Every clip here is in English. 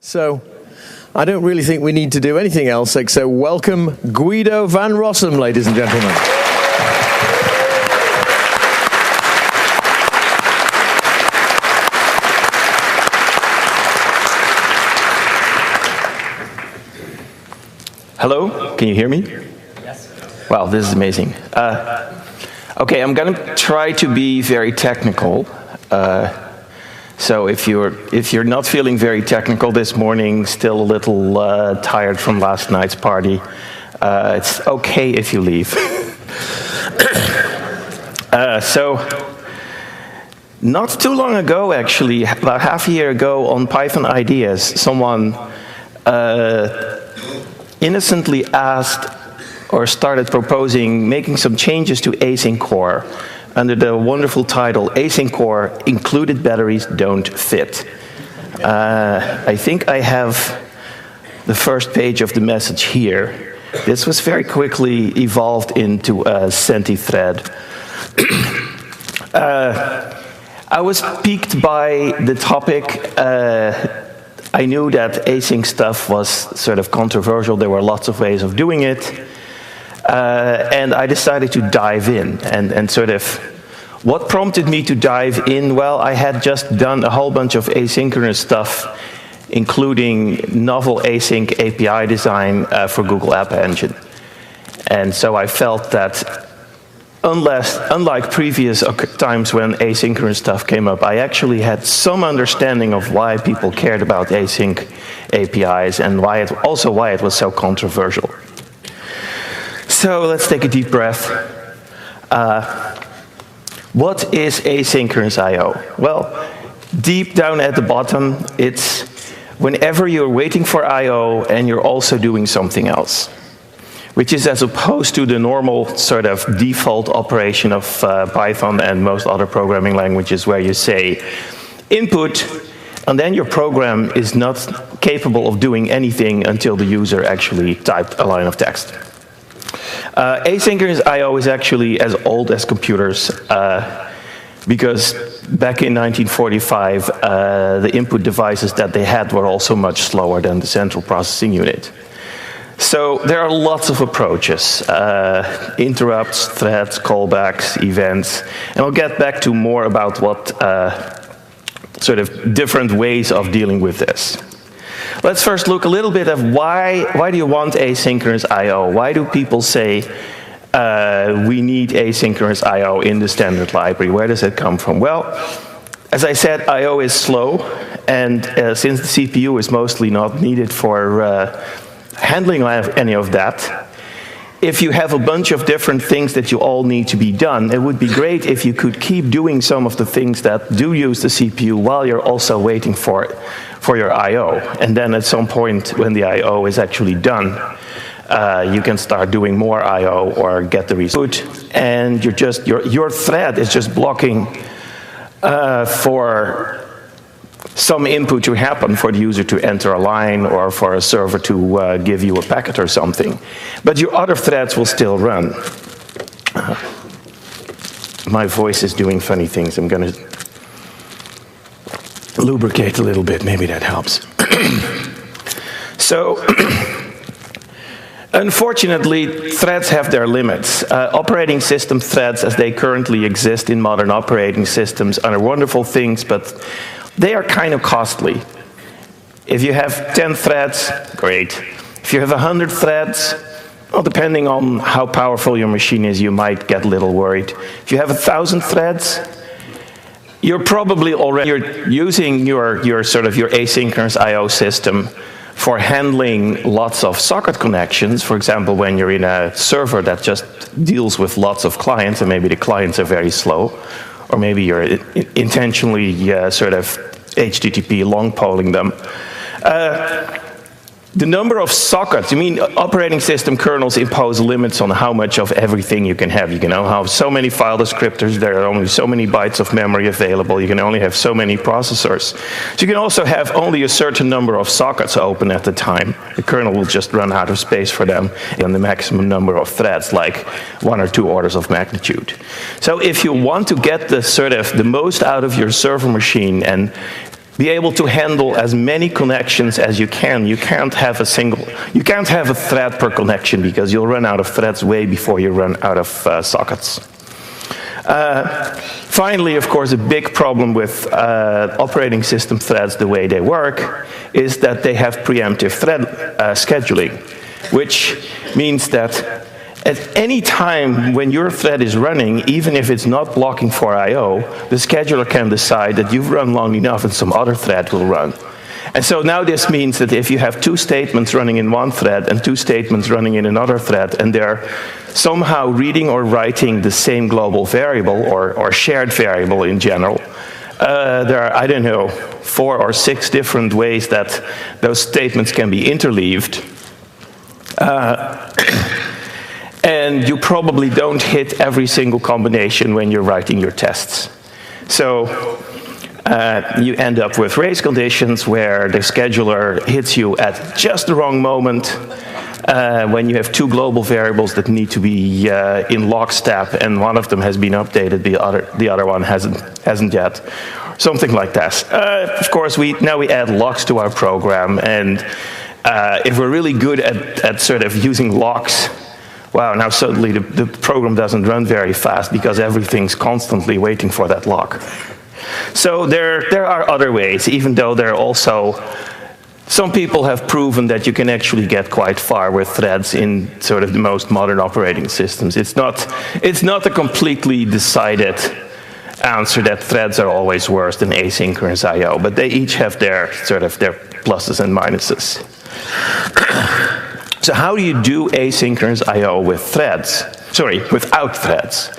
So I don't really think we need to do anything else except welcome Guido van Rossum, ladies and gentlemen. Hello, can you hear me? Yes. Wow, this is amazing. Okay, I'm going to try to be very technical. So if you're not feeling very technical this morning, still a little tired from last night's party, it's okay if you leave. So not too long ago, actually, about half a year ago on Python Ideas, someone innocently asked or started proposing making some changes to async core under the wonderful title, Async Core Included Batteries Don't Fit. I think I have the first page of the message here. This was very quickly evolved into a Senti thread. I was piqued by the topic. I knew that async stuff was sort of controversial. There were lots of ways of doing it. And I decided to dive in and sort of, what prompted me to dive in? Well, I had just done a whole bunch of asynchronous stuff, including novel async API design for Google App Engine. And so I felt that unlike previous times when asynchronous stuff came up, I actually had some understanding of why people cared about async APIs and why it was so controversial. So let's take a deep breath. What is asynchronous I/O? Well, deep down at the bottom, it's whenever you're waiting for I/O and you're also doing something else, which is as opposed to the normal sort of default operation of Python and most other programming languages where you say input, and then your program is not capable of doing anything until the user actually typed a line of text. Asynchronous I/O is actually as old as computers because back in 1945, the input devices that they had were also much slower than the central processing unit. So there are lots of approaches, interrupts, threads, callbacks, events, and we'll get back to more about what sort of different ways of dealing with this. Let's first look a little bit at why do you want asynchronous I/O? Why do people say we need asynchronous I/O in the standard library? Where does it come from? Well, as I said, I/O is slow, and since the CPU is mostly not needed for handling any of that, if you have a bunch of different things that you all need to be done, it would be great if you could keep doing some of the things that do use the CPU while you're also waiting for your I/O. And then at some point when the I/O is actually done, you can start doing more I/O or get the result. And your thread is just blocking for some input to happen, for the user to enter a line or for a server to give you a packet or something. But your other threads will still run. My voice is doing funny things. I'm going to lubricate a little bit. Maybe that helps. So, unfortunately, threads have their limits. Operating system threads, as they currently exist in modern operating systems, are wonderful things, but they are kind of costly. If you have 10 threads, great. If you have 100 threads, well, depending on how powerful your machine is, you might get a little worried. If you have 1,000 threads, you're probably already using your asynchronous I/O system for handling lots of socket connections. For example, when you're in a server that just deals with lots of clients, and maybe the clients are very slow, or maybe you're intentionally sort of HTTP long polling them. The number of sockets, operating system kernels impose limits on how much of everything you can have. You can only have so many file descriptors, there are only so many bytes of memory available, you can only have so many processors. So you can also have only a certain number of sockets open at the time. The kernel will just run out of space for them, and the maximum number of threads, like 1 or 2 orders of magnitude. So if you want to get the most out of your server machine and be able to handle as many connections as you can. You can't have a thread per connection because you'll run out of threads way before you run out of sockets. Finally, of course, a big problem with operating system threads the way they work is that they have preemptive thread scheduling, which means that at any time when your thread is running, even if it's not blocking for I/O, the scheduler can decide that you've run long enough and some other thread will run. And so now this means that if you have two statements running in one thread and two statements running in another thread, and they're somehow reading or writing the same global variable or shared variable in general, there are, I don't know, 4 or 6 different ways that those statements can be interleaved. And you probably don't hit every single combination when you're writing your tests. So you end up with race conditions where the scheduler hits you at just the wrong moment when you have 2 global variables that need to be in lockstep, and one of them has been updated, the other one hasn't yet. Something like that. Of course, now we add locks to our program, and if we're really good at sort of using locks, wow, now suddenly the program doesn't run very fast because everything's constantly waiting for that lock. So there are other ways, even though there are also, some people have proven that you can actually get quite far with threads in sort of the most modern operating systems. It's not a completely decided answer that threads are always worse than asynchronous I/O, but they each have their pluses and minuses. So how do you do asynchronous I/O with threads? Sorry, without threads.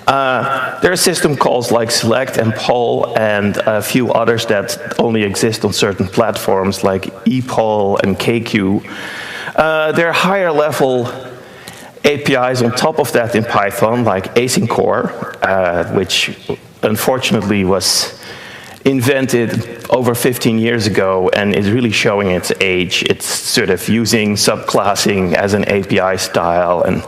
There are system calls like select and poll and a few others that only exist on certain platforms like epoll and KQ. There are higher level APIs on top of that in Python, like asyncore, which unfortunately was invented over 15 years ago and is really showing its age. It's sort of using subclassing as an API style, and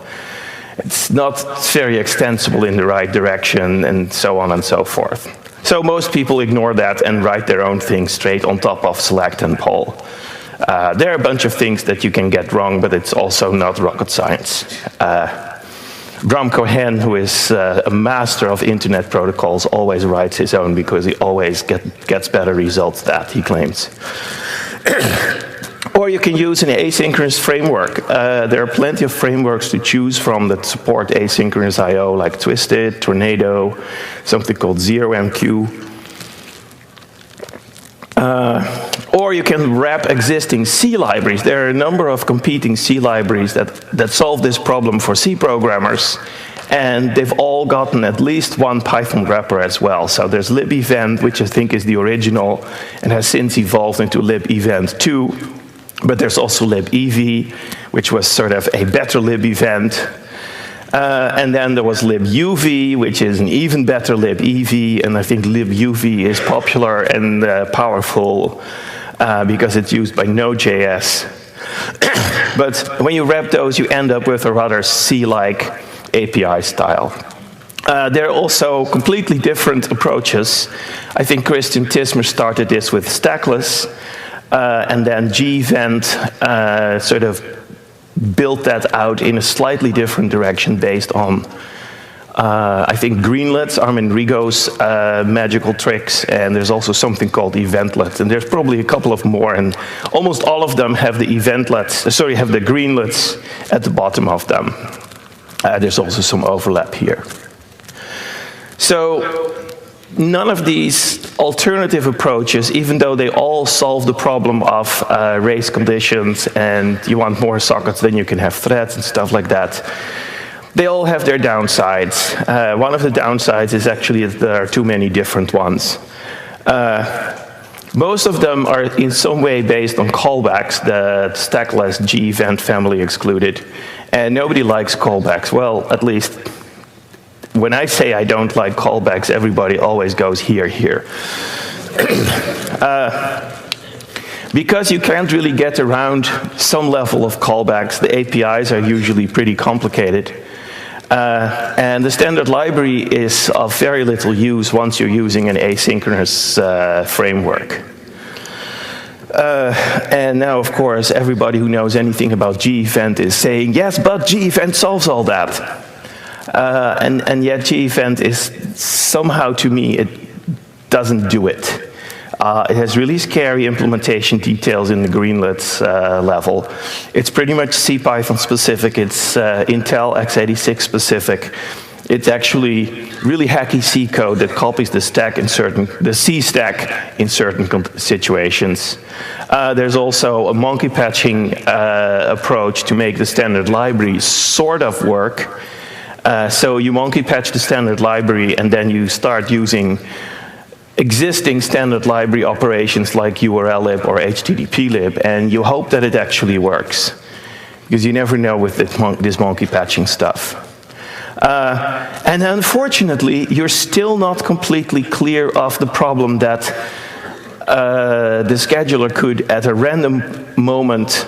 it's not very extensible in the right direction, and so on and so forth. So most people ignore that and write their own thing straight on top of select and poll. There are a bunch of things that you can get wrong, but it's also not rocket science. Bram Cohen, who is a master of internet protocols, always writes his own because he always gets better results that he claims. Or you can use an asynchronous framework. There are plenty of frameworks to choose from that support asynchronous I/O, like Twisted, Tornado, something called ZeroMQ. Or you can wrap existing C libraries. There are a number of competing C libraries that solve this problem for C programmers, and they've all gotten at least one Python wrapper as well. So there's libevent, which I think is the original, and has since evolved into libevent 2. But there's also libev, which was sort of a better libevent. And then there was libuv, which is an even better libev, and I think libuv is popular and powerful because it's used by Node.js. But when you wrap those, you end up with a rather C-like API style. There are also completely different approaches. I think Christian Tismer started this with stackless, and then gvent sort of built that out in a slightly different direction based on, I think, greenlets, Armin Rigo's magical tricks, and there's also something called eventlet, and there's probably a couple of more, and almost all of them have the have the greenlets at the bottom of them. There's also some overlap here. So none of these alternative approaches, even though they all solve the problem of race conditions and you want more sockets, then you can have threads and stuff like that, they all have their downsides. One of the downsides is actually that there are too many different ones. Most of them are in some way based on callbacks, the stackless gevent family excluded, and nobody likes callbacks. Well, at least when I say I don't like callbacks, everybody always goes here. Because you can't really get around some level of callbacks, the APIs are usually pretty complicated. And the standard library is of very little use once you're using an asynchronous framework. And now, of course, everybody who knows anything about G-Event is saying, yes, but G-Event solves all that. And yet G-Event is somehow, to me, it doesn't do it. It has really scary implementation details in the Greenlit level. It's pretty much CPython specific. It's Intel x86 specific. It's actually really hacky C code that copies the C stack in certain situations. There's also a monkey patching approach to make the standard library sort of work. So you monkey patch the standard library and then you start using existing standard library operations like URLlib or HTTPlib, and you hope that it actually works, because you never know with this monkey patching stuff. And unfortunately, you're still not completely clear of the problem that the scheduler could, at a random moment,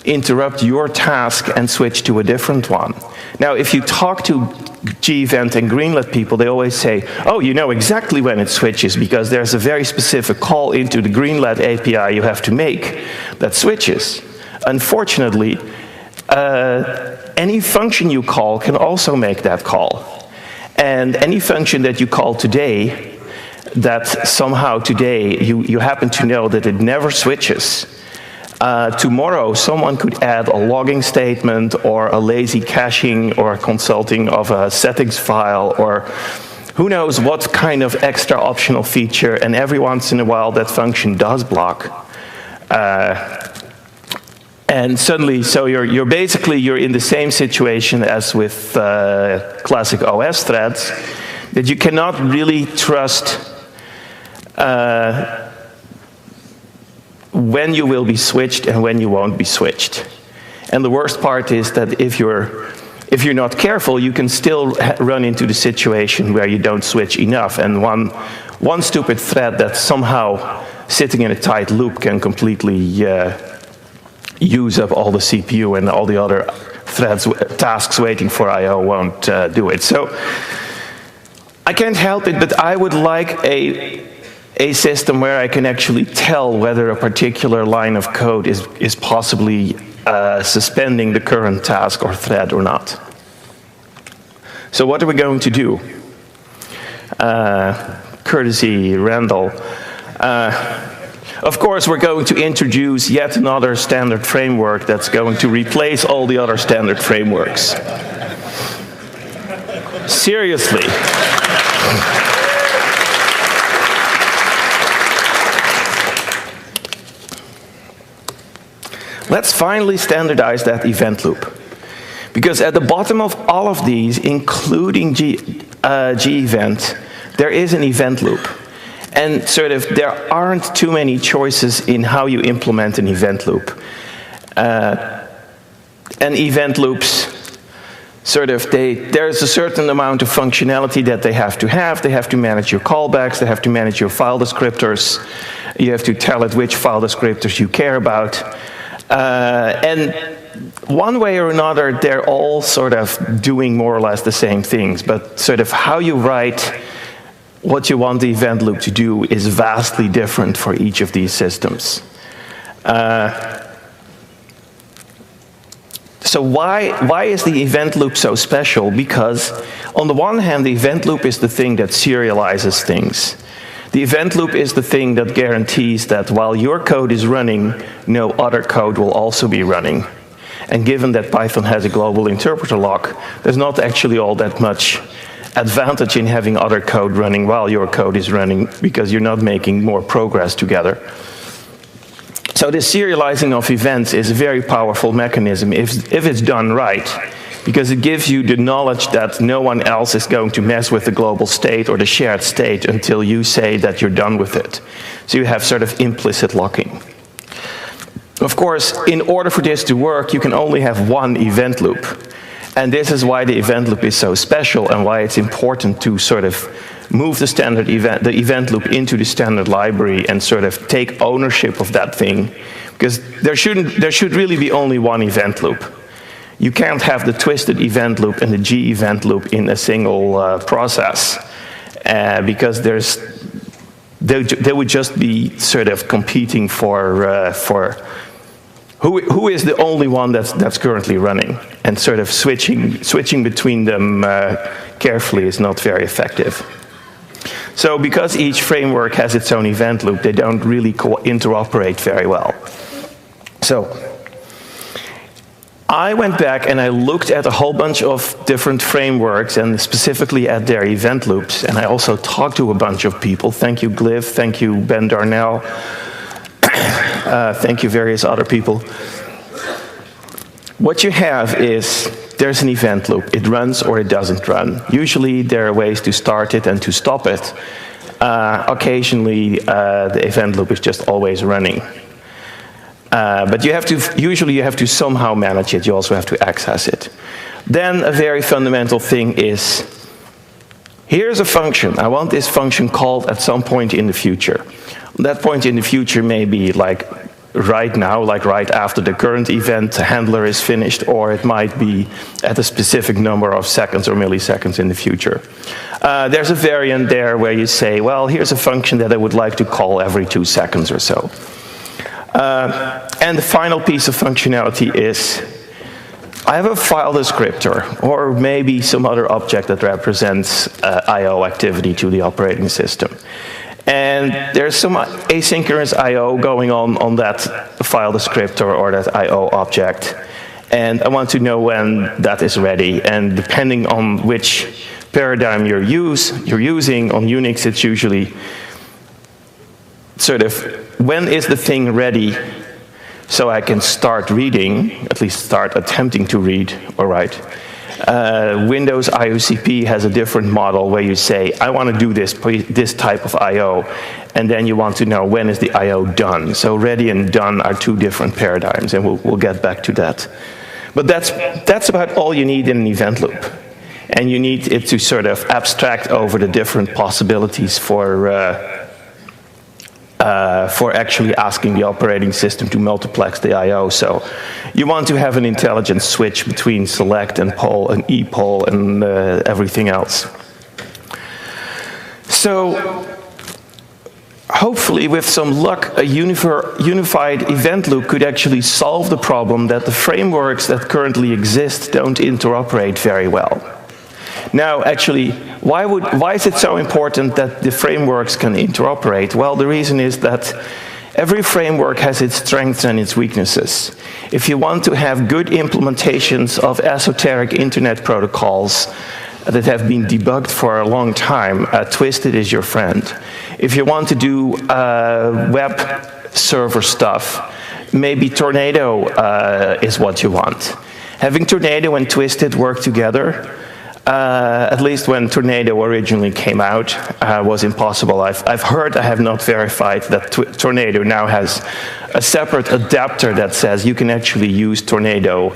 interrupt your task and switch to a different one. Now, if you talk to G-Event and Greenlit people, they always say, oh, you know exactly when it switches, because there's a very specific call into the Greenlit API you have to make that switches. Unfortunately, any function you call can also make that call. And any function that you call today, that somehow today you happen to know that it never switches, tomorrow someone could add a logging statement or a lazy caching or consulting of a settings file or who knows what kind of extra optional feature, and every once in a while that function does block. And suddenly, so you're basically in the same situation as with classic OS threads, that you cannot really trust when you will be switched and when you won't be switched. And the worst part is that if you're not careful, you can still run into the situation where you don't switch enough, and one stupid thread that's somehow sitting in a tight loop can completely use up all the CPU, and all the other tasks waiting for I/O won't do it. So I can't help it, but I would like a system where I can actually tell whether a particular line of code is possibly suspending the current task or thread or not. So what are we going to do? Courtesy Randall. Of course, we're going to introduce yet another standard framework that's going to replace all the other standard frameworks. Seriously. Let's finally standardize that event loop. Because at the bottom of all of these, including G-Event, there is an event loop. And sort of there aren't too many choices in how you implement an event loop. And event loops, there's a certain amount of functionality that they have to have. They have to manage your callbacks, they have to manage your file descriptors. You have to tell it which file descriptors you care about. And one way or another, they're all sort of doing more or less the same things, but sort of how you write what you want the event loop to do is vastly different for each of these systems. So why is the event loop so special? Because on the one hand, the event loop is the thing that serializes things. The event loop is the thing that guarantees that while your code is running, no other code will also be running. And given that Python has a global interpreter lock, there's not actually all that much advantage in having other code running while your code is running, because you're not making more progress together. So this serializing of events is a very powerful mechanism if it's done right, because it gives you the knowledge that no one else is going to mess with the global state or the shared state until you say that you're done with it. So you have sort of implicit locking. Of course, in order for this to work, you can only have one event loop. And this is why the event loop is so special and why it's important to sort of move the event loop into the standard library and sort of take ownership of that thing. Because there should really be only one event loop. You can't have the twisted event loop and the G event loop in a single process, because they would just be sort of competing for who is the only one that's currently running, and sort of switching between them carefully is not very effective. So because each framework has its own event loop, they don't really interoperate very well. So I went back and I looked at a whole bunch of different frameworks and specifically at their event loops, and I also talked to a bunch of people. Thank you, Gliv. Thank you, Ben Darnell. Thank you, various other people. What you have is there's an event loop. It runs or it doesn't run. Usually there are ways to start it and to stop it. Occasionally the event loop is just always running. But usually you have to somehow manage it. You also have to access it. Then a very fundamental thing is, here's a function. I want this function called at some point in the future. That point in the future may be like right now, like right after the current event handler is finished, or it might be at a specific number of seconds or milliseconds in the future. There's a variant there where you say, well, here's a function that I would like to call every 2 seconds or so. And the final piece of functionality is, I have a file descriptor, or maybe some other object that represents I/O activity to the operating system. And there's some asynchronous I/O going on that file descriptor or that I/O object. And I want to know when that is ready. And depending on which paradigm you're using, on Unix it's usually sort of, when is the thing ready so I can start reading, at least start attempting to read or write. Windows IOCP has a different model where you say, I want to do this type of I/O, and then you want to know when is the I/O done. So ready and done are 2 different paradigms, and we'll get back to that. But that's about all you need in an event loop. And you need it to sort of abstract over the different possibilities for actually asking the operating system to multiplex the I/O. So you want to have an intelligent switch between select and poll and epoll and everything else. So hopefully with some luck, a unified event loop could actually solve the problem that the frameworks that currently exist don't interoperate very well. Now, actually, why is it so important that the frameworks can interoperate? Well, the reason is that every framework has its strengths and its weaknesses. If you want to have good implementations of esoteric internet protocols that have been debugged for a long time, Twisted is your friend. If you want to do web server stuff, maybe Tornado is what you want. Having Tornado and Twisted work together, at least when Tornado originally came out, was impossible. I've heard, I have not verified, that Tornado now has a separate adapter that says you can actually use Tornado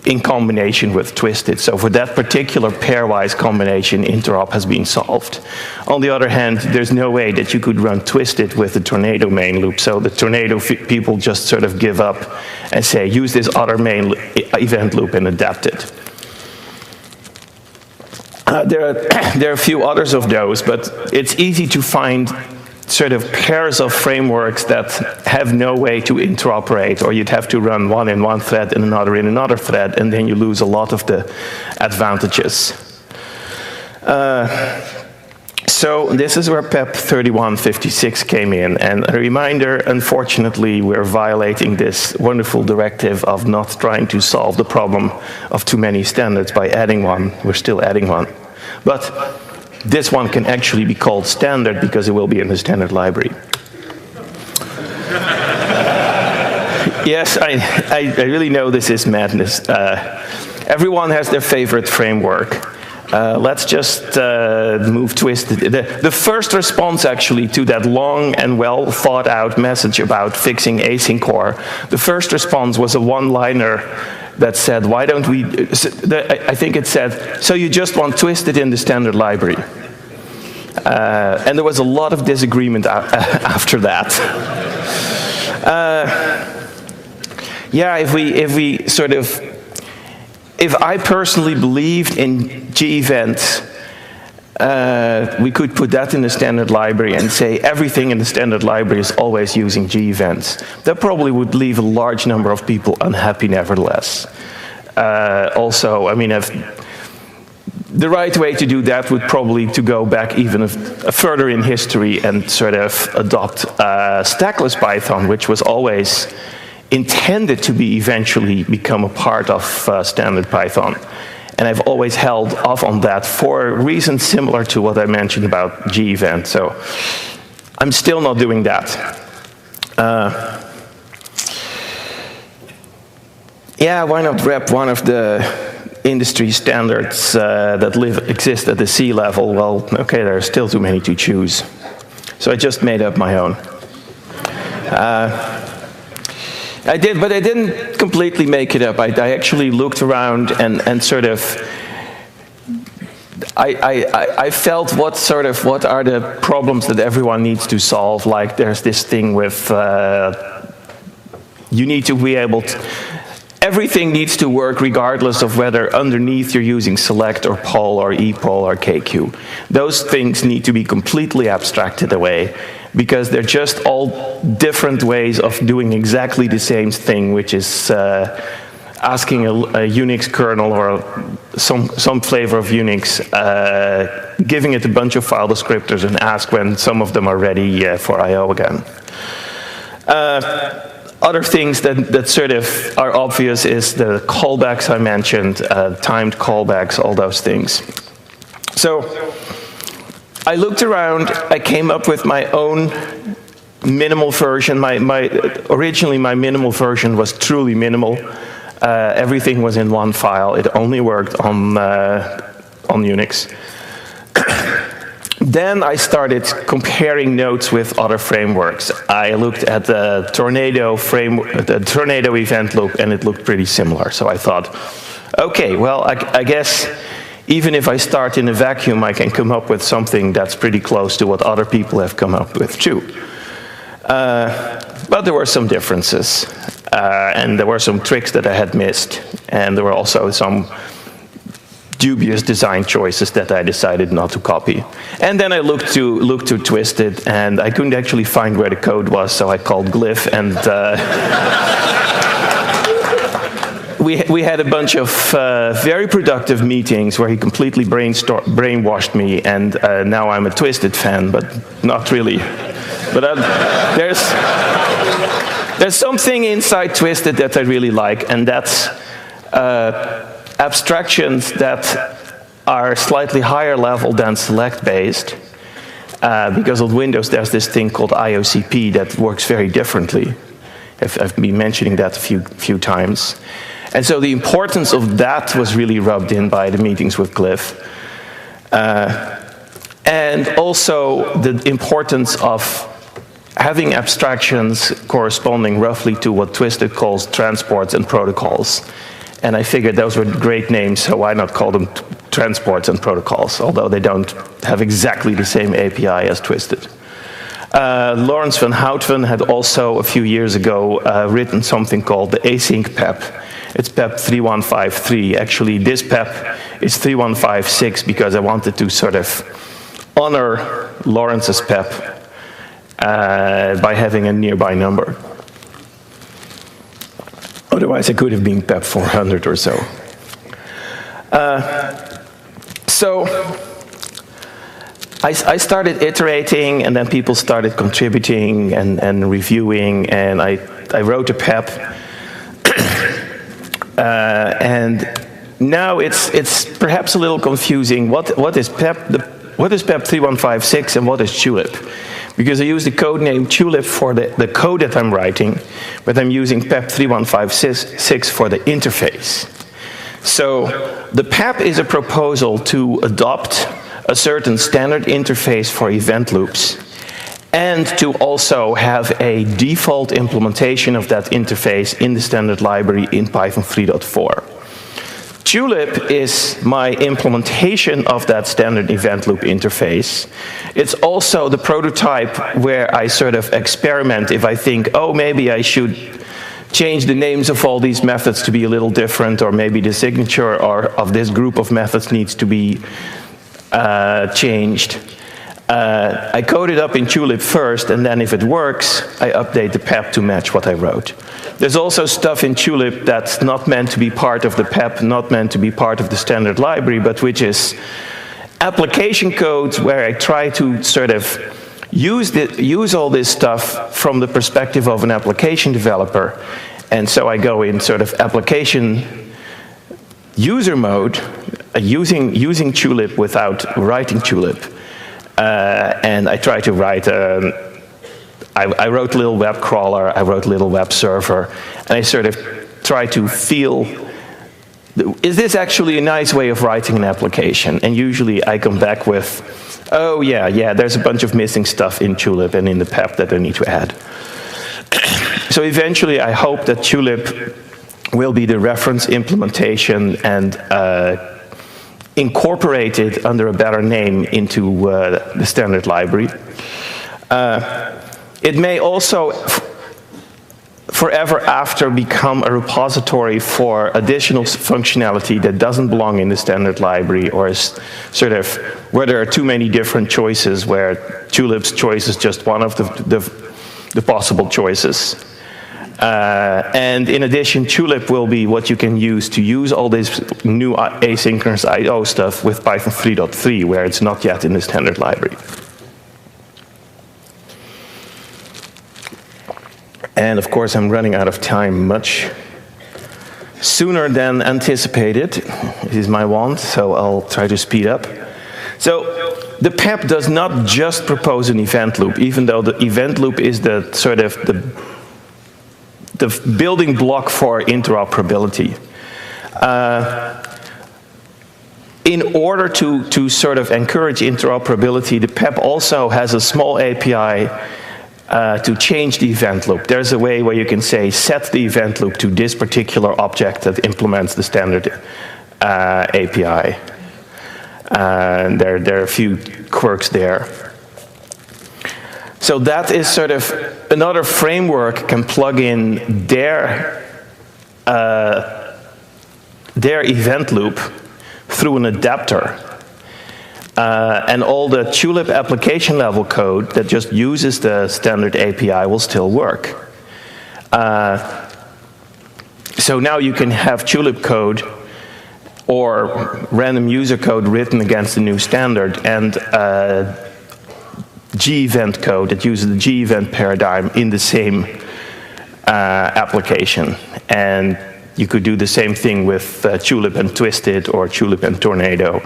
in combination with Twisted. So for that particular pairwise combination, interop has been solved. On the other hand, there's no way that you could run Twisted with the Tornado main loop. So the Tornado people just sort of give up and say, use this other main event loop and adapt it. There are a few others of those, but it's easy to find sort of pairs of frameworks that have no way to interoperate, or you'd have to run one in one thread and another in another thread, and then you lose a lot of the advantages. So this is where PEP 3156 came in, and a reminder, unfortunately, we're violating this wonderful directive of not trying to solve the problem of too many standards by adding one. We're still adding one. But this one can actually be called standard because it will be in the standard library. Yes, I really know this is madness. Everyone has their favorite framework. Let's just move Twisted. The first response actually to that long and well thought out message about fixing async core, the first response was a one-liner that said, why don't we, I think it said, so you just want Twisted in the standard library. And there was a lot of disagreement after that. Yeah, if I personally believed in G-events we could put that in the standard library and say everything in the standard library is always using G events. That probably would leave a large number of people unhappy nevertheless. Also, I mean, the right way to do that would probably to go back even further in history and sort of adopt stackless Python, which was always intended to be eventually become a part of standard Python. And I've always held off on that for reasons similar to what I mentioned about G event. So I'm still not doing that. Yeah, why not wrap one of the industry standards that exist at the sea level? Well, okay, there are still too many to choose. So I just made up my own. I did, but I didn't completely make it up. I actually looked around and sort of, I felt what are the problems that everyone needs to solve. Like there's this thing with, you need to be able to, everything needs to work regardless of whether underneath you're using select or poll or epoll or kq. Those things need to be completely abstracted away because they're just all different ways of doing exactly the same thing, which is asking a Unix kernel or some flavor of Unix, giving it a bunch of file descriptors and ask when some of them are ready for I/O again. Other things that sort of are obvious is the callbacks I mentioned, timed callbacks, all those things. So I looked around, I came up with my own minimal version. Originally my minimal version was truly minimal. Everything was in one file. It only worked on Unix. Then I started comparing notes with other frameworks. I looked at the Tornado event loop, and it looked pretty similar. So I thought, okay, well, I guess even if I start in a vacuum, I can come up with something that's pretty close to what other people have come up with too. But there were some differences, and there were some tricks that I had missed, and there were also some dubious design choices that I decided not to copy. And then I looked to Twisted, and I couldn't actually find where the code was, so I called Glyph, and we had a bunch of very productive meetings where he completely brainwashed me, and now I'm a Twisted fan, but not really. But there's something inside Twisted that I really like, and that's abstractions that are slightly higher level than select-based. Because on Windows there's this thing called IOCP that works very differently. I've been mentioning that a few times. And so the importance of that was really rubbed in by the meetings with Glyph. And also the importance of having abstractions corresponding roughly to what Twisted calls transports and protocols. And I figured those were great names, so why not call them transports and protocols, although they don't have exactly the same API as Twisted. Lawrence van Houtven had also, a few years ago, written something called the async PEP. It's PEP 3153. Actually, this PEP is 3156 because I wanted to sort of honor Lawrence's PEP by having a nearby number. Otherwise, it could have been PEP 400 or so. So I started iterating, and then people started contributing and reviewing, and I wrote a PEP. And now it's perhaps a little confusing. What is PEP? What is PEP 3156 and what is Tulip? Because I use the code name Tulip for the code that I'm writing, but I'm using PEP 3156 for the interface. So the PEP is a proposal to adopt a certain standard interface for event loops, and to also have a default implementation of that interface in the standard library in Python 3.4. Tulip is my implementation of that standard event loop interface. It's also the prototype where I sort of experiment if I think, oh, maybe I should change the names of all these methods to be a little different, or maybe the signature of this group of methods needs to be changed. I code it up in Tulip first, and then if it works, I update the PEP to match what I wrote. There's also stuff in Tulip that's not meant to be part of the PEP, not meant to be part of the standard library, but which is application codes where I try to sort of use all this stuff from the perspective of an application developer. And so I go in sort of application user mode, using Tulip without writing Tulip. And I try to write, I wrote a little web crawler, I wrote a little web server, and I sort of try to feel, is this actually a nice way of writing an application? And usually I come back with, oh yeah, there's a bunch of missing stuff in Tulip and in the PEP that I need to add. So eventually I hope that Tulip will be the reference implementation and incorporated under a better name into the standard library. It may also forever after become a repository for additional functionality that doesn't belong in the standard library, or is sort of where there are too many different choices, where Tulip's choice is just one of the possible choices. And in addition, Tulip will be what you can use to use all this new asynchronous I/O stuff with Python 3.3, where it's not yet in the standard library. And of course, I'm running out of time much sooner than anticipated. It is my want, so I'll try to speed up. So the PEP does not just propose an event loop, even though the event loop is the sort of the building block for interoperability. In order to sort of encourage interoperability, the PEP also has a small API to change the event loop. There's a way where you can say, set the event loop to this particular object that implements the standard API. There are a few quirks there. So that is sort of another framework can plug in their event loop through an adapter. And all the Tulip application level code that just uses the standard API will still work. So now you can have Tulip code or random user code written against the new standard, and G-event code that uses the G-event paradigm in the same application. And you could do the same thing with Tulip and Twisted or Tulip and Tornado.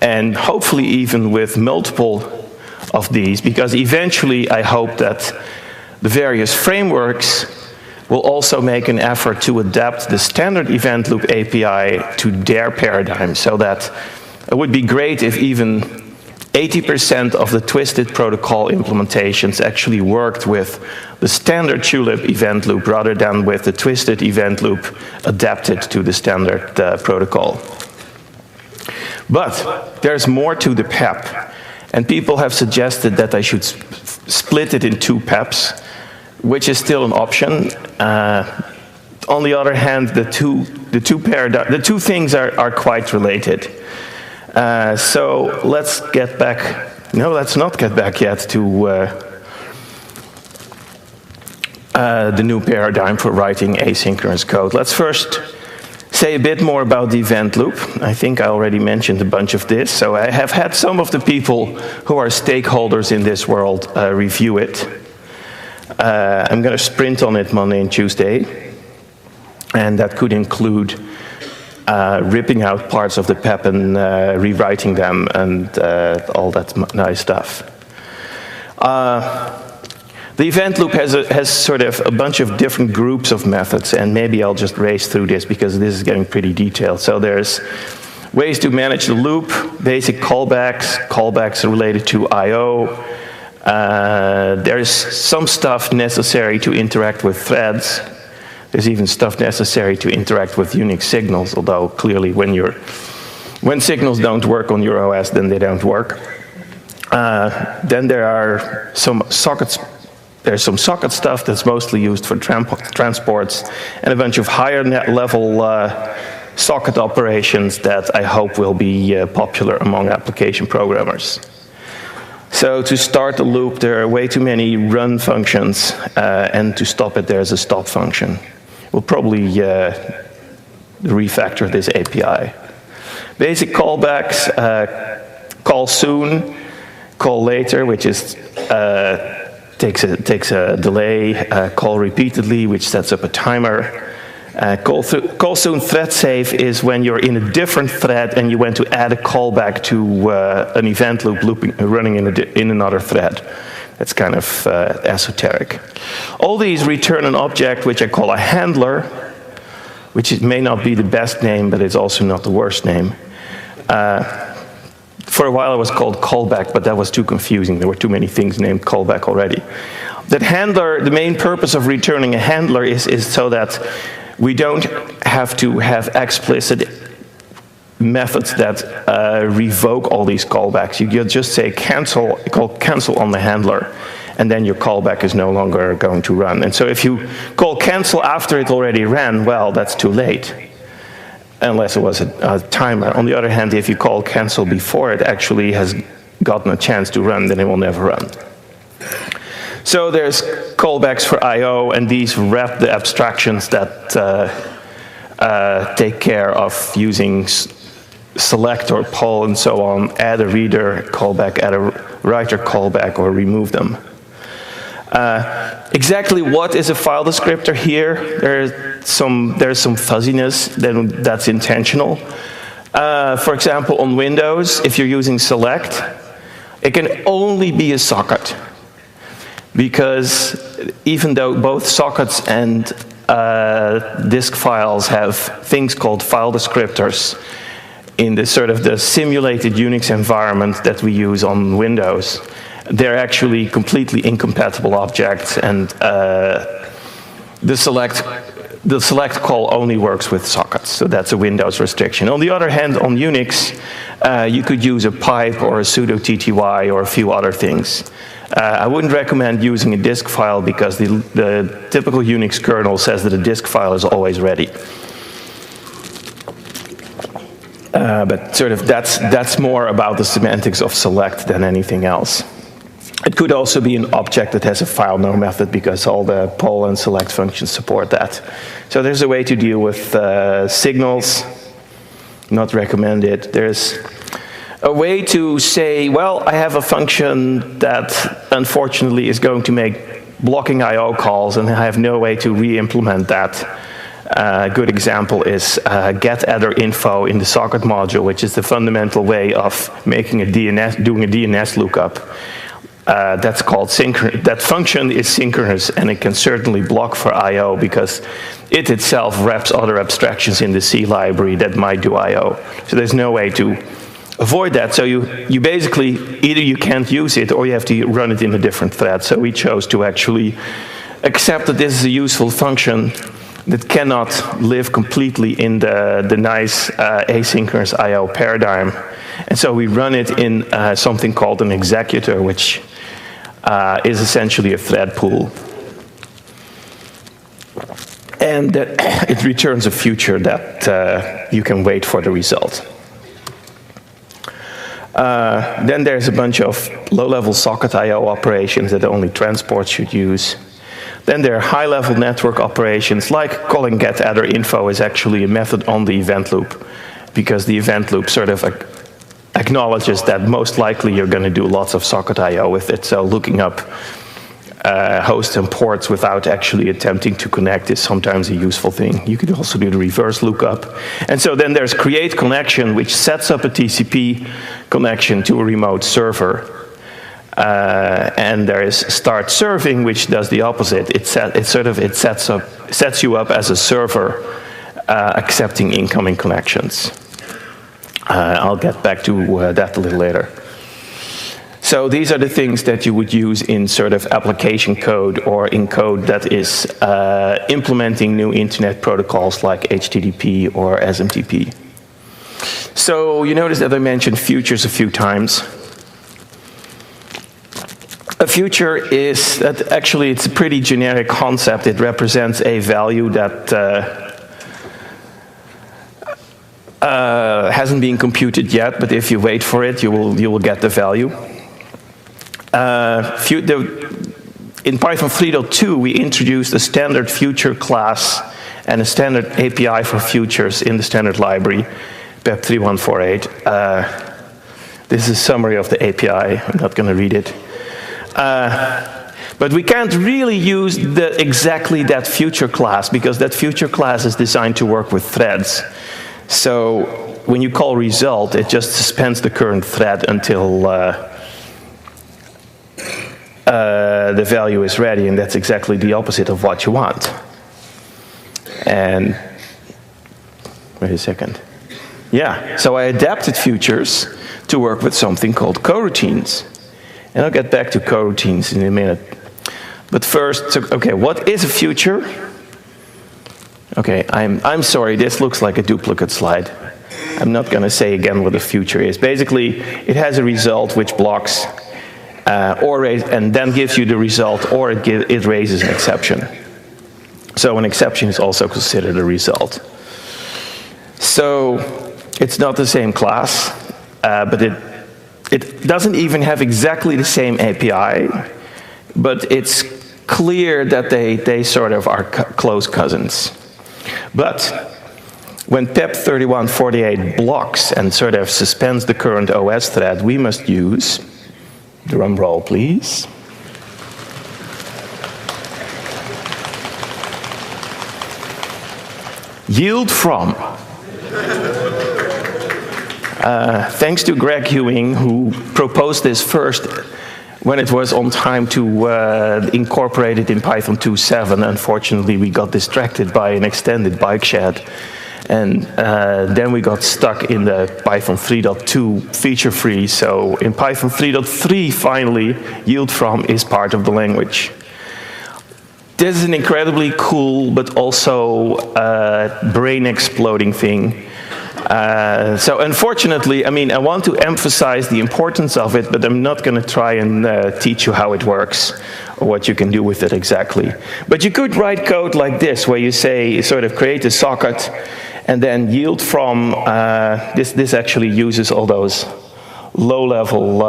And hopefully even with multiple of these, because eventually I hope that the various frameworks will also make an effort to adapt the standard event loop API to their paradigm, so that it would be great if even 80% of the Twisted protocol implementations actually worked with the standard Tulip event loop rather than with the Twisted event loop adapted to the standard protocol. But there's more to the PEP, and people have suggested that I should split it in two PEPs, which is still an option. On the other hand, the two things are quite related. So let's get back. No, let's not get back yet to the new paradigm for writing asynchronous code. Let's first say a bit more about the event loop. I think I already mentioned a bunch of this. So I have had some of the people who are stakeholders in this world review it. I'm going to sprint on it Monday and Tuesday. And that could include ripping out parts of the PEP and rewriting them and all that nice stuff. The event loop has sort of a bunch of different groups of methods, and maybe I'll just race through this because this is getting pretty detailed. So there's ways to manage the loop, basic callbacks related to I/O. There's some stuff necessary to interact with threads. There's even stuff necessary to interact with Unix signals, although clearly when signals don't work on your OS, then they don't work. Then there are some sockets. There's some socket stuff that's mostly used for transports, and a bunch of higher level socket operations that I hope will be popular among application programmers. So to start the loop, there are way too many run functions, and to stop it, there's a stop function. We'll probably refactor this API. Basic callbacks, call soon, call later, which is takes a delay, call repeatedly, which sets up a timer. Call soon thread save is when you're in a different thread and you want to add a callback to an event loop running in another thread. That's kind of esoteric. All these return an object which I call a handler, which may not be the best name, but it's also not the worst name. For a while it was called callback, but that was too confusing. There were too many things named callback already. That handler, the main purpose of returning a handler is so that we don't have to have explicit methods that revoke all these callbacks. You just say cancel, call cancel on the handler, and then your callback is no longer going to run. And so if you call cancel after it already ran, well, that's too late, unless it was a timer. On the other hand, if you call cancel before it actually has gotten a chance to run, then it will never run. So there's callbacks for I/O, and these wrap the abstractions that take care of using select or poll and so on, add a reader callback, add a writer callback, or remove them. Exactly what is a file descriptor here? There's some fuzziness, then that's intentional. For example, on Windows, if you're using select, it can only be a socket. Because even though both sockets and disk files have things called file descriptors in the sort of the simulated Unix environment that we use on Windows, they're actually completely incompatible objects, and the select call only works with sockets, so that's a Windows restriction. On the other hand, on Unix, you could use a pipe or a sudo TTY or a few other things. I wouldn't recommend using a disk file because the typical Unix kernel says that a disk file is always ready. But sort of that's more about the semantics of select than anything else. It could also be an object that has a file no method because all the poll and select functions support that. So there's a way to deal with signals. Not recommended. There's a way to say, well, I have a function that unfortunately is going to make blocking I/O calls, and I have no way to re-implement that. A good example is getAtterInfo in the socket module, which is the fundamental way of making doing a DNS lookup. That's called synchronous. That function is synchronous, and it can certainly block for I/O because it itself wraps other abstractions in the C library that might do I/O. So there's no way to avoid that. So you basically, either you can't use it or you have to run it in a different thread. So we chose to actually accept that this is a useful function that cannot live completely in the nice asynchronous I/O paradigm. And so we run it in something called an executor, which is essentially a thread pool. And it returns a future that you can wait for the result. Then there's a bunch of low-level socket I/O operations that only transport should use. Then there are high-level network operations, like calling getAtterInfo is actually a method on the event loop, because the event loop sort of acknowledges that most likely you're going to do lots of socket I/O with it. So looking up hosts and ports without actually attempting to connect is sometimes a useful thing. You could also do the reverse lookup. And so then there's create connection, which sets up a TCP connection to a remote server. And there is start serving, which does the opposite. It sets you up as a server accepting incoming connections. I'll get back to that a little later. So these are the things that you would use in sort of application code or in code that is implementing new internet protocols like HTTP or SMTP. So you notice that I mentioned futures a few times. A future is that actually it's a pretty generic concept. It represents a value that Hasn't been computed yet, but if you wait for it, you will get the value. In Python 3.2, we introduced a standard future class and a standard API for futures in the standard library, PEP 3148. This is a summary of the API. I'm not going to read it. But we can't really use exactly that future class, because that future class is designed to work with threads. So when you call result, it just suspends the current thread until the value is ready, and that's exactly the opposite of what you want. And wait a second. Yeah, so I adapted futures to work with something called coroutines. And I'll get back to coroutines in a minute. But first, okay, what is a future? Okay, I'm sorry, this looks like a duplicate slide. I'm not going to say again what a future is. Basically, it has a result which blocks and then gives you the result, or it raises an exception. So an exception is also considered a result. So it's not the same class, but it doesn't even have exactly the same API, but it's clear that they sort of are close cousins. But when PEP 3148 blocks and sort of suspends the current OS thread, we must use, drum roll please, yield from. Thanks to Greg Ewing, who proposed this first when it was on time to incorporate it in Python 2.7. Unfortunately, we got distracted by an extended bike shed. And then we got stuck in the Python 3.2 feature freeze. So in Python 3.3, finally, yield from is part of the language. This is an incredibly cool, but also brain-exploding thing. So unfortunately, I mean, I want to emphasize the importance of it, but I'm not going to try and teach you how it works or what you can do with it exactly. But you could write code like this, where you say, sort of create a socket, and then yield from, this actually uses all those low-level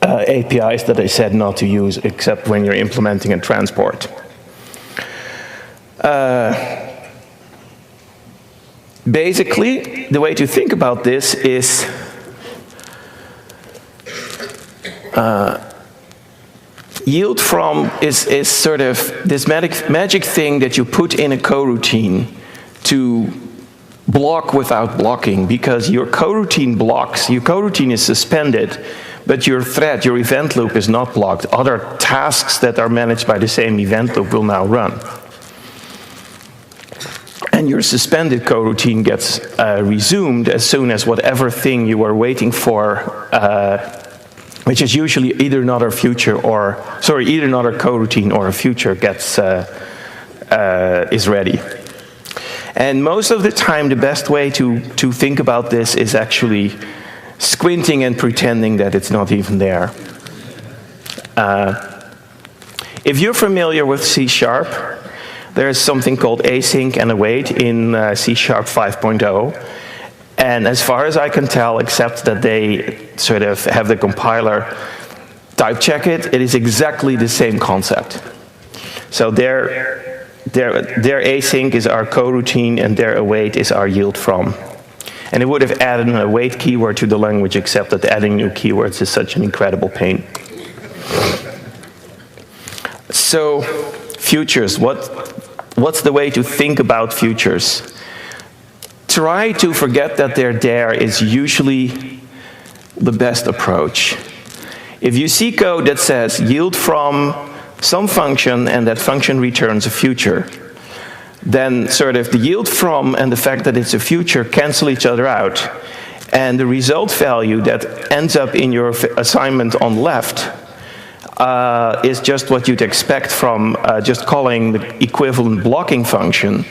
APIs that I said not to use, except when you're implementing a transport. Basically, the way to think about this is yield from is sort of this magic thing that you put in a coroutine to block without blocking, because your coroutine blocks, your coroutine is suspended, but your thread, your event loop is not blocked. Other tasks that are managed by the same event loop will now run. And your suspended coroutine gets resumed as soon as whatever thing you were waiting for, which is usually either another future or, sorry, either another coroutine or a future gets, is ready. And most of the time, the best way to think about this is actually squinting and pretending that it's not even there. If you're familiar with C#, there is something called async and await in C# 5.0. And as far as I can tell, except that they sort of have the compiler type check it, it is exactly the same concept. So their async is our coroutine, and their await is our yield from. And it would have added an await keyword to the language, except that adding new keywords is such an incredible pain. So, futures, what's the way to think about futures? Try to forget that they're there is usually the best approach. If you see code that says yield from some function and that function returns a future, then sort of the yield from and the fact that it's a future cancel each other out. And the result value that ends up in your assignment on left is just what you'd expect from just calling the equivalent blocking function,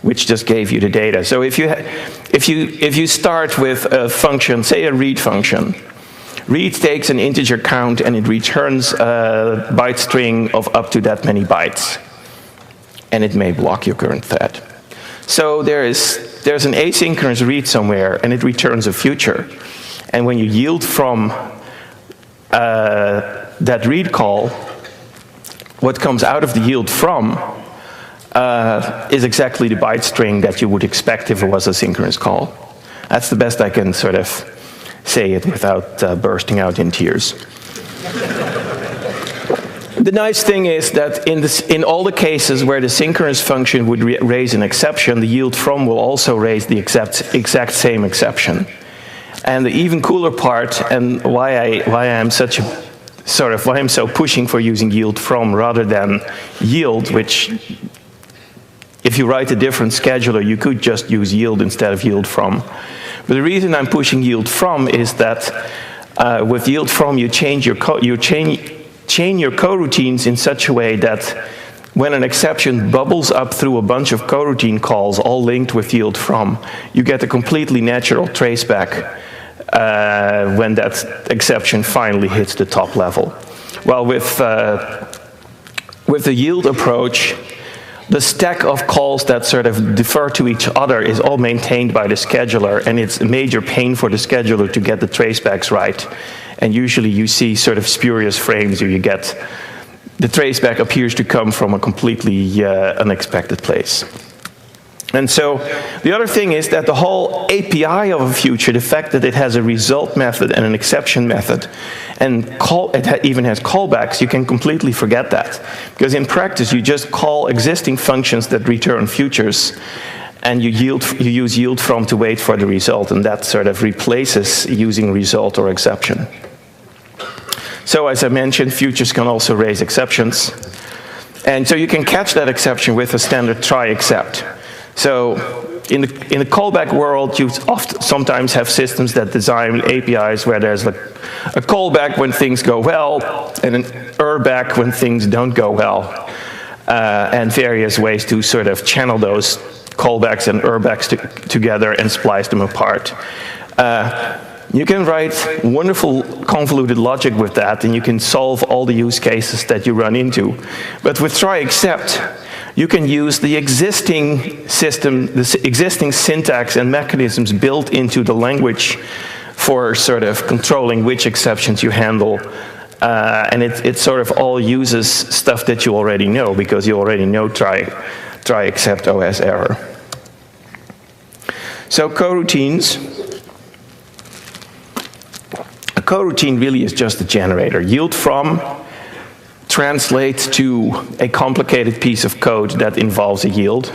which just gave you the data. So if you start with a function, say a read function, read takes an integer count and it returns a byte string of up to that many bytes. And it may block your current thread. So there's an asynchronous read somewhere, and it returns a future. And when you yield from that read call, what comes out of the yield from is exactly the byte string that you would expect if it was a synchronous call. That's the best I can sort of say it without bursting out in tears. The nice thing is that in all the cases where the synchronous function would raise an exception, the yield from will also raise the exact same exception. And the even cooler part, and why I'm so pushing for using yield from rather than yield, which if you write a different scheduler, you could just use yield instead of yield from. But the reason I'm pushing yield from is that with yield from, you chain your coroutines in such a way that when an exception bubbles up through a bunch of coroutine calls, all linked with yield from, you get a completely natural traceback when that exception finally hits the top level. Well, with the yield approach, the stack of calls that sort of defer to each other is all maintained by the scheduler, and it's a major pain for the scheduler to get the tracebacks right. And usually you see sort of spurious frames where you get the traceback appears to come from a completely unexpected place. And so the other thing is that the whole API of a future, the fact that it has a result method and an exception method, and it even has callbacks, you can completely forget that. Because in practice, you just call existing functions that return futures, and you use yield from to wait for the result, and that sort of replaces using result or exception. So as I mentioned, futures can also raise exceptions. And so you can catch that exception with a standard try except. So in the callback world, you sometimes have systems that design APIs where there's like a callback when things go well and an errback when things don't go well, and various ways to sort of channel those callbacks and errbacks together and splice them apart. You can write wonderful convoluted logic with that, and you can solve all the use cases that you run into. But with try except, you can use the existing system, the existing syntax and mechanisms built into the language for sort of controlling which exceptions you handle. And it sort of all uses stuff that you already know, because you already know try except OS error. So coroutines. A coroutine really is just a generator. Yield from translates to a complicated piece of code that involves a yield.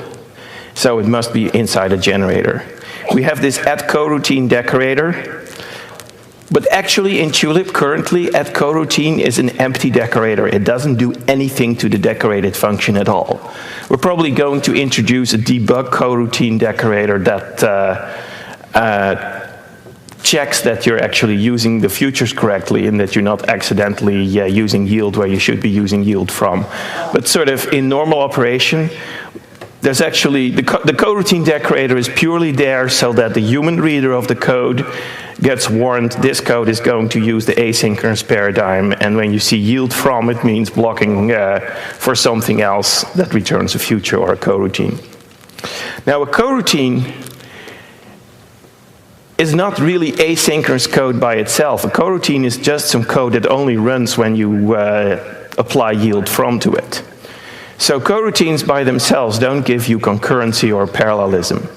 So it must be inside a generator. We have this @coroutine decorator, but actually in Tulip currently @coroutine is an empty decorator. It doesn't do anything to the decorated function at all. We're probably going to introduce a debug coroutine decorator that checks that you're actually using the futures correctly and that you're not accidentally using yield where you should be using yield from. But sort of in normal operation, there's actually, the coroutine decorator is purely there so that the human reader of the code gets warned this code is going to use the asynchronous paradigm, and when you see yield from, it means blocking for something else that returns a future or a coroutine. Now a coroutine is not really asynchronous code by itself. A coroutine is just some code that only runs when you apply yield from to it. So coroutines by themselves don't give you concurrency or parallelism.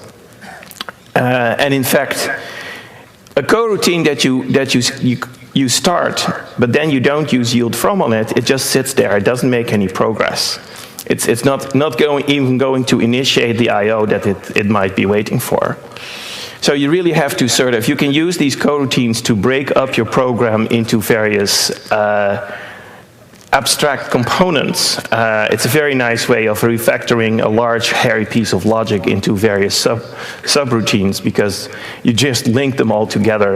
And in fact, a coroutine that you start, but then you don't use yield from on it, it just sits there. It doesn't make any progress. It's not even going to initiate the I/O that it might be waiting for. So you really have to sort of, you can use these coroutines to break up your program into various abstract components. It's a very nice way of refactoring a large hairy piece of logic into various subroutines, because you just link them all together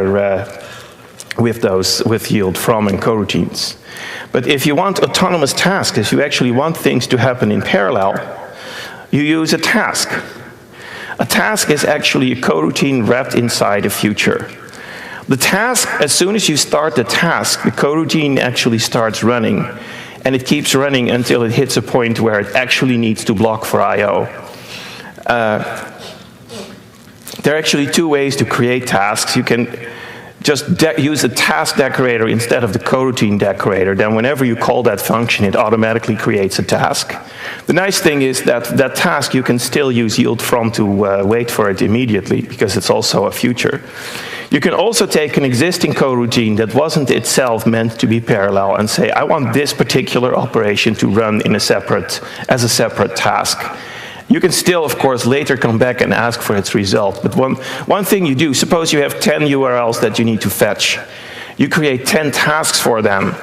with yield from and coroutines. But if you want autonomous tasks, if you actually want things to happen in parallel, you use a task. A task is actually a coroutine wrapped inside a future. The task, as soon as you start the task, the coroutine actually starts running, and it keeps running until it hits a point where it actually needs to block for I/O. There are actually two ways to create tasks. You can just use a task decorator instead of the coroutine decorator. Then whenever you call that function, it automatically creates a task. The nice thing is that that task you can still use yield from to wait for it immediately, because it's also a future. You can also take an existing coroutine that wasn't itself meant to be parallel and say, I want this particular operation to run in as a separate task. You can still, of course, later come back and ask for its result. But one thing you do, suppose you have 10 URLs that you need to fetch. You create 10 tasks for them,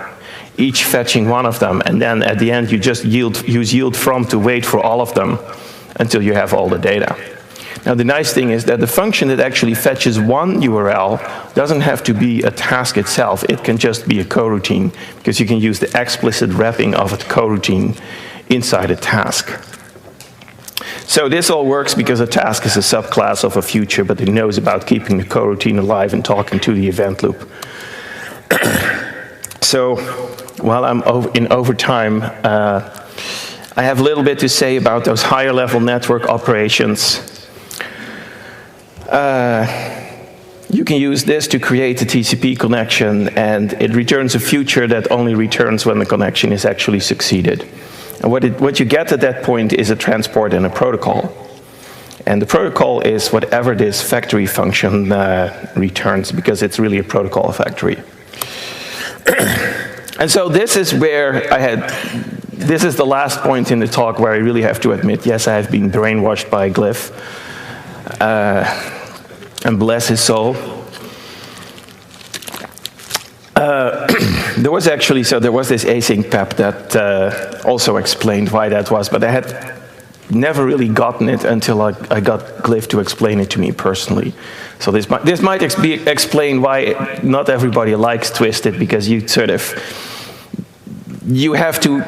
each fetching one of them, and then at the end you just use yield from to wait for all of them until you have all the data. Now the nice thing is that the function that actually fetches one URL doesn't have to be a task itself. It can just be a coroutine, because you can use the explicit wrapping of a coroutine inside a task. So this all works because a task is a subclass of a future, but it knows about keeping the coroutine alive and talking to the event loop. So while I'm in overtime, I have a little bit to say about those higher level network operations. You can use this to create a TCP connection, and it returns a future that only returns when the connection is actually succeeded. And what you get at that point is a transport and a protocol. And the protocol is whatever this factory function returns, because it's really a protocol factory. And so this is where this is the last point in the talk where I really have to admit, yes, I have been brainwashed by Glyph. And bless his soul. There was this async PEP that also explained why that was, but I had never really gotten it until I got Glyph to explain it to me personally. So this might explain why not everybody likes Twisted, because you have to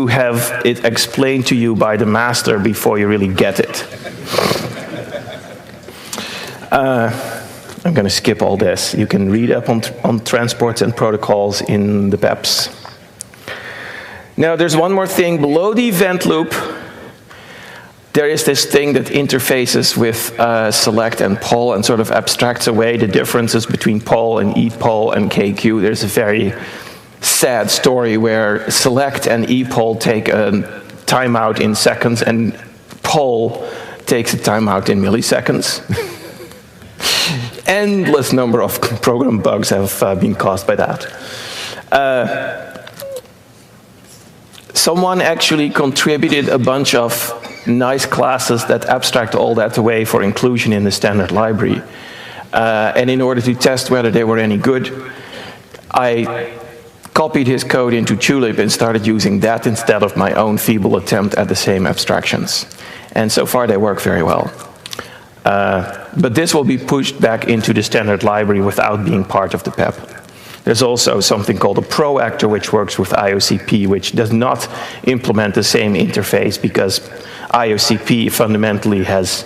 have it explained to you by the master before you really get it. I'm going to skip all this. You can read up on transports and protocols in the PEPs. Now, there's one more thing. Below the event loop, there is this thing that interfaces with select and poll and sort of abstracts away the differences between poll and epoll and KQ. There's a very sad story where select and epoll take a timeout in seconds, and poll takes a timeout in milliseconds. Endless number of program bugs have been caused by that. Someone actually contributed a bunch of nice classes that abstract all that away for inclusion in the standard library. And in order to test whether they were any good, I copied his code into Tulip and started using that instead of my own feeble attempt at the same abstractions. And so far they work very well. But this will be pushed back into the standard library without being part of the PEP. There's also something called a pro actor, which works with IOCP, which does not implement the same interface, because IOCP fundamentally has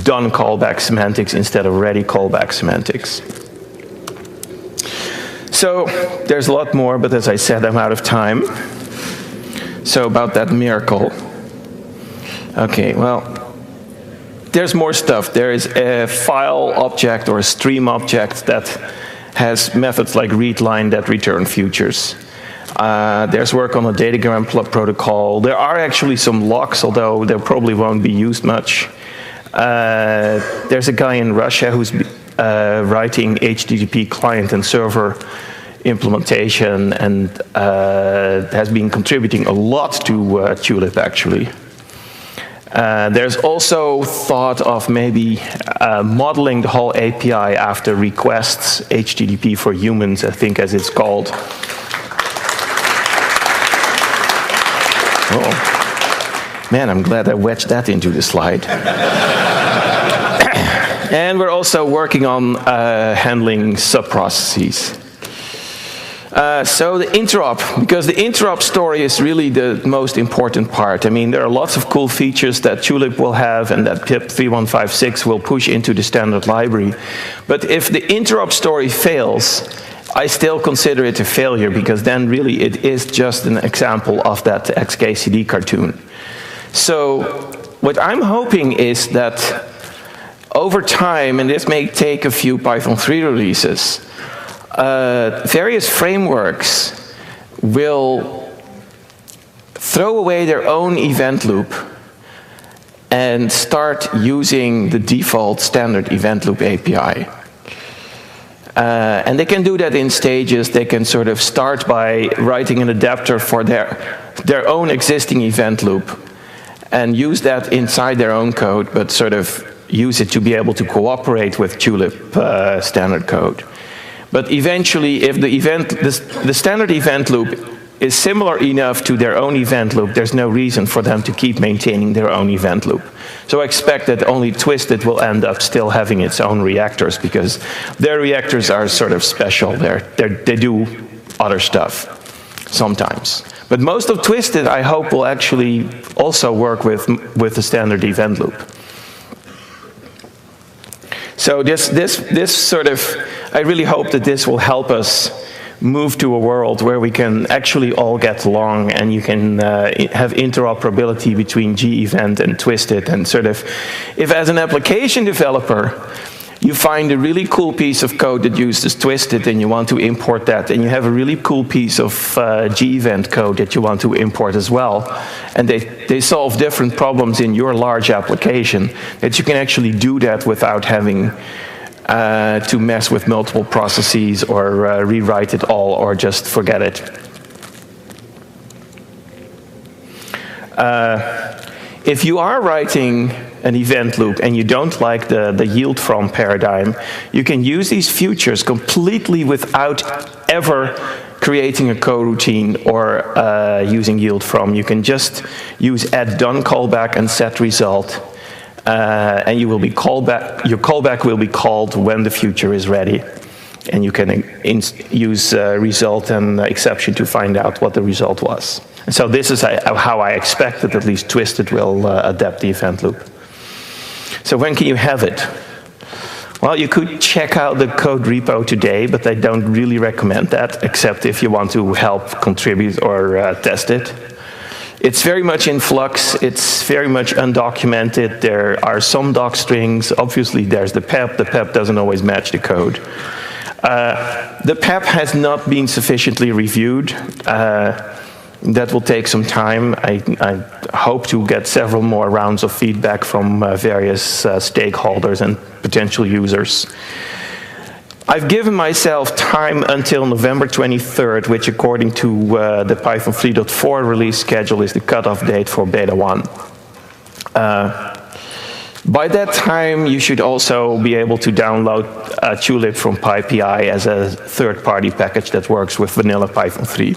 done callback semantics instead of ready callback semantics. So there's a lot more, but as I said, I'm out of time. So about that miracle. Okay, well, there's more stuff. There is a file object or a stream object that has methods like readline that return futures. There's work on a datagram protocol. There are actually some locks, although they probably won't be used much. There's a guy in Russia who's writing HTTP client and server implementation and has been contributing a lot to Tulip, actually. There's also thought of maybe modeling the whole API after requests, HTTP for humans, I think, as it's called. Oh, man, I'm glad I wedged that into the slide. And we're also working on handling subprocesses. So the interop, because the interop story is really the most important part. I mean, there are lots of cool features that Tulip will have and that PIP 3156 will push into the standard library. But if the interop story fails, I still consider it a failure, because then really it is just an example of that XKCD cartoon. So what I'm hoping is that over time, and this may take a few Python 3 releases, various frameworks will throw away their own event loop and start using the default standard event loop API. And they can do that in stages. They can sort of start by writing an adapter for their own existing event loop and use that inside their own code, but sort of use it to be able to cooperate with Tulip standard code. But eventually, if the standard event loop is similar enough to their own event loop, there's no reason for them to keep maintaining their own event loop. So I expect that only Twisted will end up still having its own reactors, because their reactors are sort of special. They do other stuff sometimes. But most of Twisted, I hope, will actually also work with the standard event loop. So this sort of, I really hope that this will help us move to a world where we can actually all get along, and you can have interoperability between G-Event and Twisted. And sort of, if as an application developer, you find a really cool piece of code that uses Twisted and you want to import that, and you have a really cool piece of G-Event code that you want to import as well, and they solve different problems in your large application, that you can actually do that without having to mess with multiple processes or rewrite it all or just forget it. If you are writing an event loop and you don't like the yield from paradigm, you can use these features completely without ever creating a coroutine or using yield from. You can just use add done callback and set result. And you will be called back, your callback will be called when the future is ready. And you can use result and exception to find out what the result was. And so this is how I expect that at least Twisted will adapt the event loop. So when can you have it? Well, you could check out the code repo today, but I don't really recommend that, except if you want to help contribute or test it. It's very much in flux. It's very much undocumented. There are some doc strings. Obviously, there's the PEP. The PEP doesn't always match the code. The PEP has not been sufficiently reviewed. That will take some time. I hope to get several more rounds of feedback from various stakeholders and potential users. I've given myself time until November 23rd, which according to the Python 3.4 release schedule is the cutoff date for beta 1. By that time, you should also be able to download Tulip from PyPI as a third-party package that works with vanilla Python 3.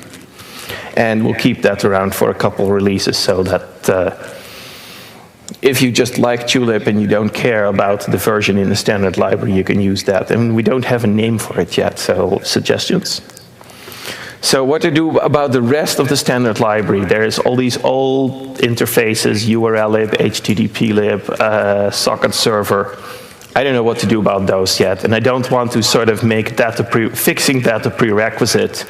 And we'll keep that around for a couple releases so that if you just like Tulip and you don't care about the version in the standard library, you can use that. And we don't have a name for it yet, so suggestions. So what to do about the rest of the standard library? There's all these old interfaces, URLlib, HTTPlib, socket server. I don't know what to do about those yet, and I don't want to sort of make fixing that a prerequisite.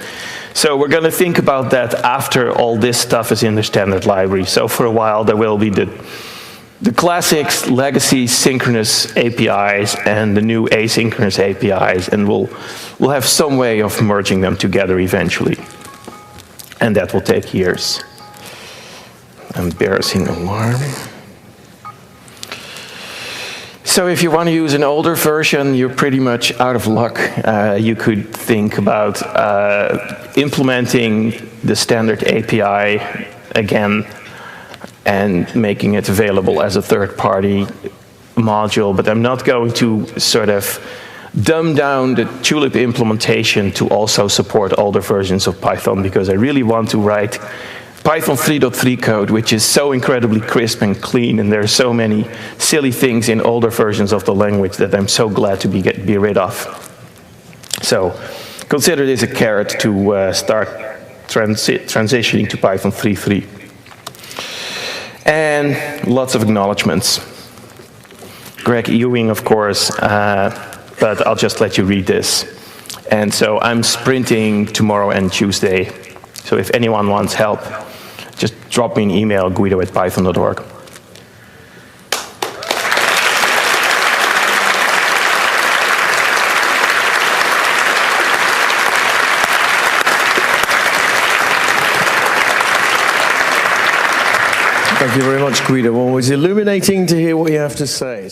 So we're going to think about that after all this stuff is in the standard library. So for a while, there will be the classic legacy synchronous APIs and the new asynchronous APIs, and we'll have some way of merging them together eventually. And that will take years. Embarrassing alarm. So if you want to use an older version, you're pretty much out of luck. You could think about implementing the standard API again and making it available as a third-party module, but I'm not going to sort of dumb down the Tulip implementation to also support older versions of Python, because I really want to write Python 3.3 code, which is so incredibly crisp and clean, and there are so many silly things in older versions of the language that I'm so glad to be rid of. So consider this a carrot to start transitioning to Python 3.3. And lots of acknowledgements. Greg Ewing, of course, but I'll just let you read this. And so I'm sprinting tomorrow and Tuesday. So if anyone wants help, just drop me an email, guido@python.org. Guido. Always illuminating to hear what you have to say.